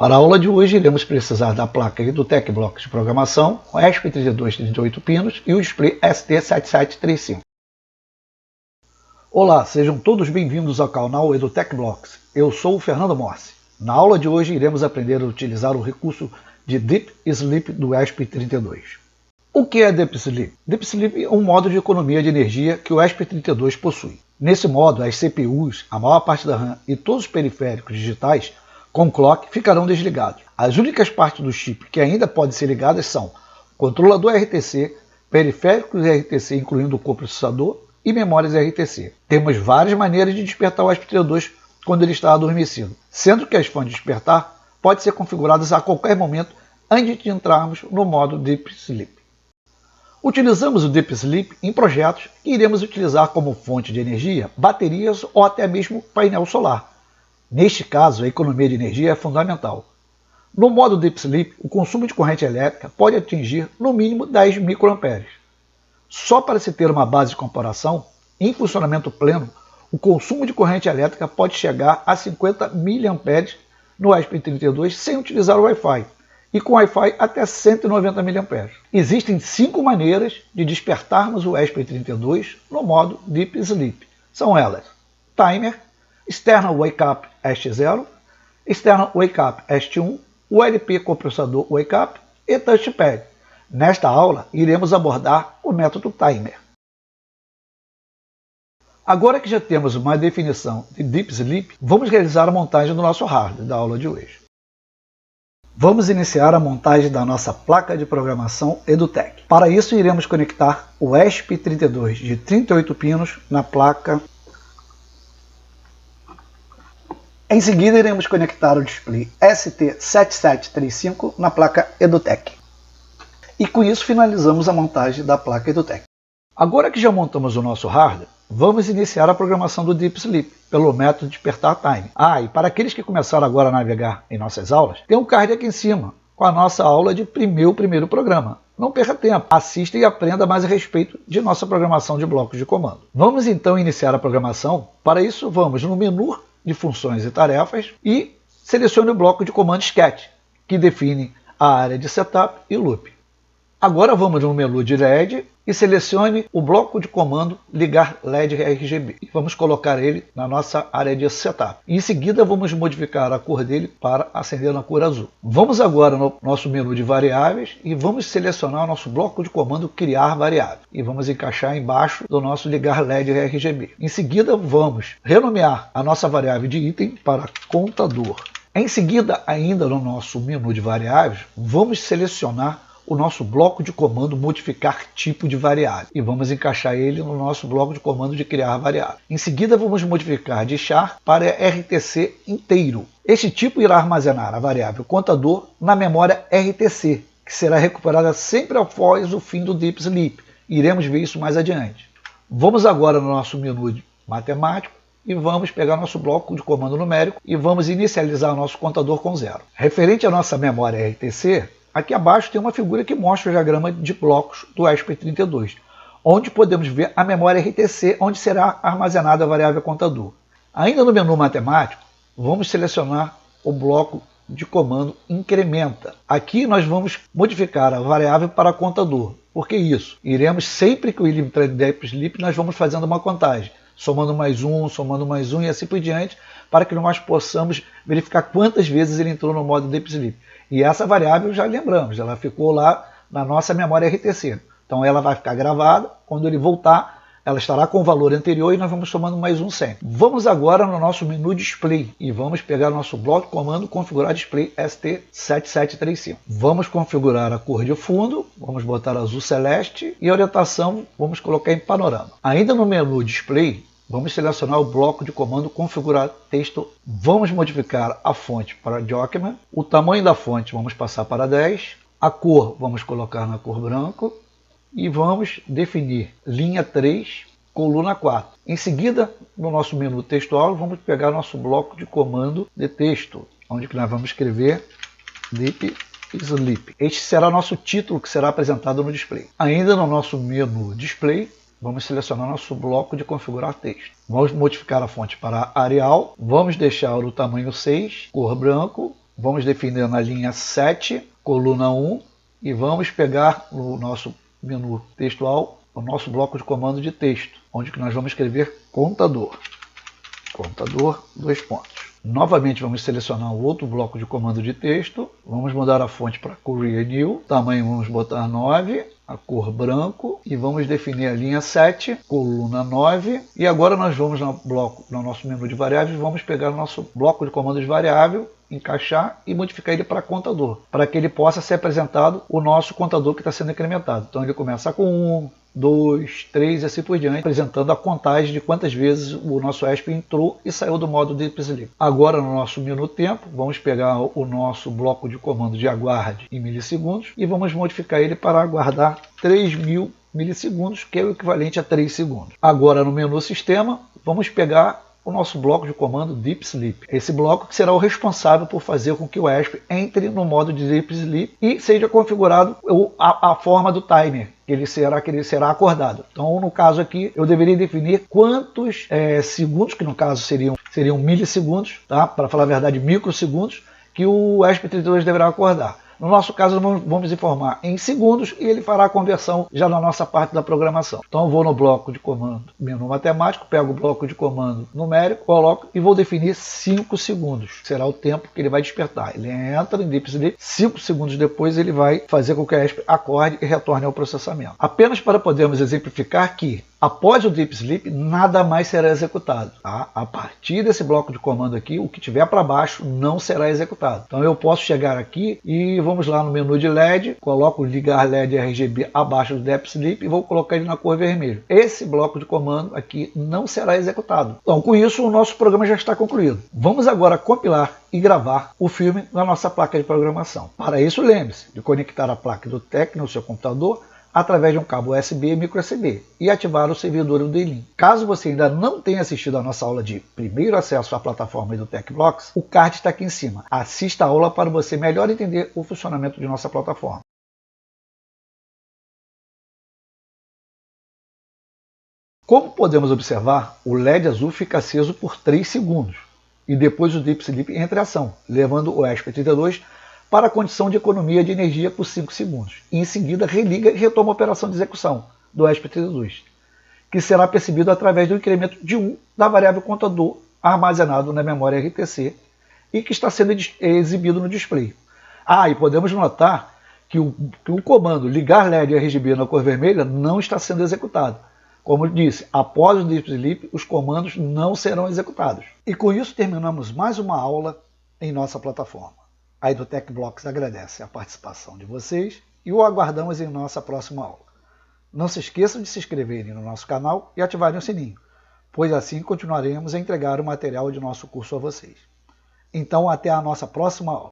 Para a aula de hoje, iremos precisar da placa do TecBlocks de programação, o ESP32 38 pinos e o display ST7735. Olá, sejam todos bem-vindos ao canal EduTecBlocks. Eu sou o Fernando Morse. Na aula de hoje, iremos aprender a utilizar o recurso de Deep Sleep do ESP32. O que é Deep Sleep? Deep Sleep é um modo de economia de energia que o ESP32 possui. Nesse modo, as CPUs, a maior parte da RAM e todos os periféricos digitais com clock ficarão desligados. As únicas partes do chip que ainda podem ser ligadas são controlador RTC, periféricos RTC incluindo o coprocessador e memórias RTC. Temos várias maneiras de despertar o ESP32 quando ele está adormecido, sendo que as fontes de despertar podem ser configuradas a qualquer momento antes de entrarmos no modo Deep Sleep. Utilizamos o Deep Sleep em projetos que iremos utilizar como fonte de energia, baterias ou até mesmo painel solar. Neste caso, a economia de energia é fundamental. No modo Deep Sleep, o consumo de corrente elétrica pode atingir no mínimo 10 microamperes. Só para se ter uma base de comparação, em funcionamento pleno, o consumo de corrente elétrica pode chegar a 50 mA no ESP32 sem utilizar o Wi-Fi, e com Wi-Fi até 190 mA. Existem 5 maneiras de despertarmos o ESP32 no modo Deep Sleep. São elas: Timer, External Wake Up EST0, External Wake Up EST1, ULP Coprocessador Wake Up e Touchpad. Nesta aula, iremos abordar o método Timer. Agora que já temos uma definição de Deep Sleep, vamos realizar a montagem do nosso hardware da aula de hoje. Vamos iniciar a montagem da nossa placa de programação EduTech. Para isso, iremos conectar o ESP32 de 38 pinos na placa. Em seguida, iremos conectar o display ST7735 na placa EduTech. E com isso, finalizamos a montagem da placa EduTech. Agora que já montamos o nosso hardware, vamos iniciar a programação do Deep Sleep pelo método Despertar Time. E para aqueles que começaram agora a navegar em nossas aulas, tem um card aqui em cima com a nossa aula de primeiro programa. Não perca tempo, assista e aprenda mais a respeito de nossa programação de blocos de comando. Vamos então iniciar a programação. Para isso, vamos no menu de funções e tarefas e selecione o bloco de comando Sketch, que define a área de setup e loop. Agora vamos no menu de LED e selecione o bloco de comando ligar LED RGB. E vamos colocar ele na nossa área de setup. Em seguida vamos modificar a cor dele para acender na cor azul. Vamos agora no nosso menu de variáveis e vamos selecionar o nosso bloco de comando criar variável. E vamos encaixar embaixo do nosso ligar LED RGB. Em seguida vamos renomear a nossa variável de item para contador. Em seguida, ainda no nosso menu de variáveis, vamos selecionar o nosso bloco de comando modificar tipo de variável e vamos encaixar ele no nosso bloco de comando de criar variável. Em seguida vamos modificar de char para RTC inteiro. Este tipo irá armazenar a variável contador na memória RTC, que será recuperada sempre após o fim do Deep Sleep. Iremos ver isso mais adiante. Vamos agora no nosso menu de matemático e vamos pegar nosso bloco de comando numérico e vamos inicializar o nosso contador com 0. Referente à nossa memória RTC, aqui abaixo tem uma figura que mostra o diagrama de blocos do ESP32, onde podemos ver a memória RTC, onde será armazenada a variável contador. Ainda no menu matemático, vamos selecionar o bloco de comando incrementa. Aqui nós vamos modificar a variável para contador. Por que isso? Iremos sempre que o ele entra em Deep Sleep, nós vamos fazendo uma contagem, somando mais um e assim por diante, para que nós possamos verificar quantas vezes ele entrou no modo Deep Sleep. E essa variável, já lembramos, ela ficou lá na nossa memória RTC. Então ela vai ficar gravada, quando ele voltar, ela estará com o valor anterior e nós vamos somando mais um sempre. Vamos agora no nosso menu Display e vamos pegar nosso bloco de comando configurar Display ST7735. Vamos configurar a cor de fundo, vamos botar azul celeste e a orientação vamos colocar em panorama. Ainda no menu Display, vamos selecionar o bloco de comando configurar texto. Vamos modificar a fonte para Document. O tamanho da fonte vamos passar para 10. A cor vamos colocar na cor branco. E vamos definir linha 3, coluna 4. Em seguida, no nosso menu textual, vamos pegar nosso bloco de comando de texto, onde nós vamos escrever Deep Sleep. Este será nosso título que será apresentado no display. Ainda no nosso menu Display, vamos selecionar nosso bloco de configurar texto. Vamos modificar a fonte para Arial, vamos deixar o tamanho 6, cor branco, vamos definir na linha 7, coluna 1, e vamos pegar no nosso menu textual o nosso bloco de comando de texto, onde que nós vamos escrever contador. Contador, 2 pontos. Novamente vamos selecionar o outro bloco de comando de texto, vamos mudar a fonte para Courier New, tamanho vamos botar 9, a cor branco, e vamos definir a linha 7, coluna 9, e agora nós vamos no nosso menu de variáveis, vamos pegar o nosso bloco de comando de variável, encaixar e modificar ele para contador, para que ele possa ser apresentado o nosso contador que está sendo incrementado. Então ele começa com 1, 2, 3 e assim por diante, apresentando a contagem de quantas vezes o nosso ESP entrou e saiu do modo Deep Sleep. Agora no nosso menu tempo, vamos pegar o nosso bloco de comando de aguarde em milissegundos e vamos modificar ele para aguardar 3.000 milissegundos, que é o equivalente a 3 segundos. Agora no menu sistema, vamos pegar o nosso bloco de comando Deep Sleep. Esse bloco que será o responsável por fazer com que o ESP entre no modo de Deep Sleep e seja configurado a forma do timer, que ele será acordado. Então, no caso aqui, eu deveria definir quantos segundos, que no caso seriam milissegundos, tá? Para falar a verdade, microsegundos, que o ESP32 deverá acordar. No nosso caso, vamos informar em segundos e ele fará a conversão já na nossa parte da programação. Então eu vou no bloco de comando menu matemático, pego o bloco de comando numérico, coloco e vou definir 5 segundos. Será o tempo que ele vai despertar. Ele entra em Deep Sleep, 5 segundos depois ele vai fazer com que a ESP acorde e retorne ao processamento. Apenas para podermos exemplificar que após o Deep Sleep, nada mais será executado. Tá? A partir desse bloco de comando aqui, o que tiver para baixo não será executado. Então eu posso chegar aqui e vamos lá no menu de LED, coloco ligar LED RGB abaixo do Deep Sleep e vou colocar ele na cor vermelha. Esse bloco de comando aqui não será executado. Então com isso o nosso programa já está concluído. Vamos agora compilar e gravar o filme na nossa placa de programação. Para isso, lembre-se de conectar a placa do TEC no seu computador através de um cabo USB e micro USB e ativar o servidor UDLink. Caso você ainda não tenha assistido a nossa aula de primeiro acesso à plataforma do TecBlocks, o card está aqui em cima. Assista a aula para você melhor entender o funcionamento de nossa plataforma. Como podemos observar, o LED azul fica aceso por 3 segundos e depois o Deep Sleep entra em ação, levando o ESP32 para a condição de economia de energia por 5 segundos. E em seguida religa e retoma a operação de execução do ESP32, que será percebido através do incremento de 1 da variável contador armazenado na memória RTC e que está sendo exibido no display. E podemos notar que o comando ligar LED RGB na cor vermelha não está sendo executado. Como eu disse, após o Deep Sleep, os comandos não serão executados. E com isso terminamos mais uma aula em nossa plataforma. A EduTecBlocks agradece a participação de vocês e o aguardamos em nossa próxima aula. Não se esqueçam de se inscreverem no nosso canal e ativarem o sininho, pois assim continuaremos a entregar o material de nosso curso a vocês. Então até a nossa próxima aula.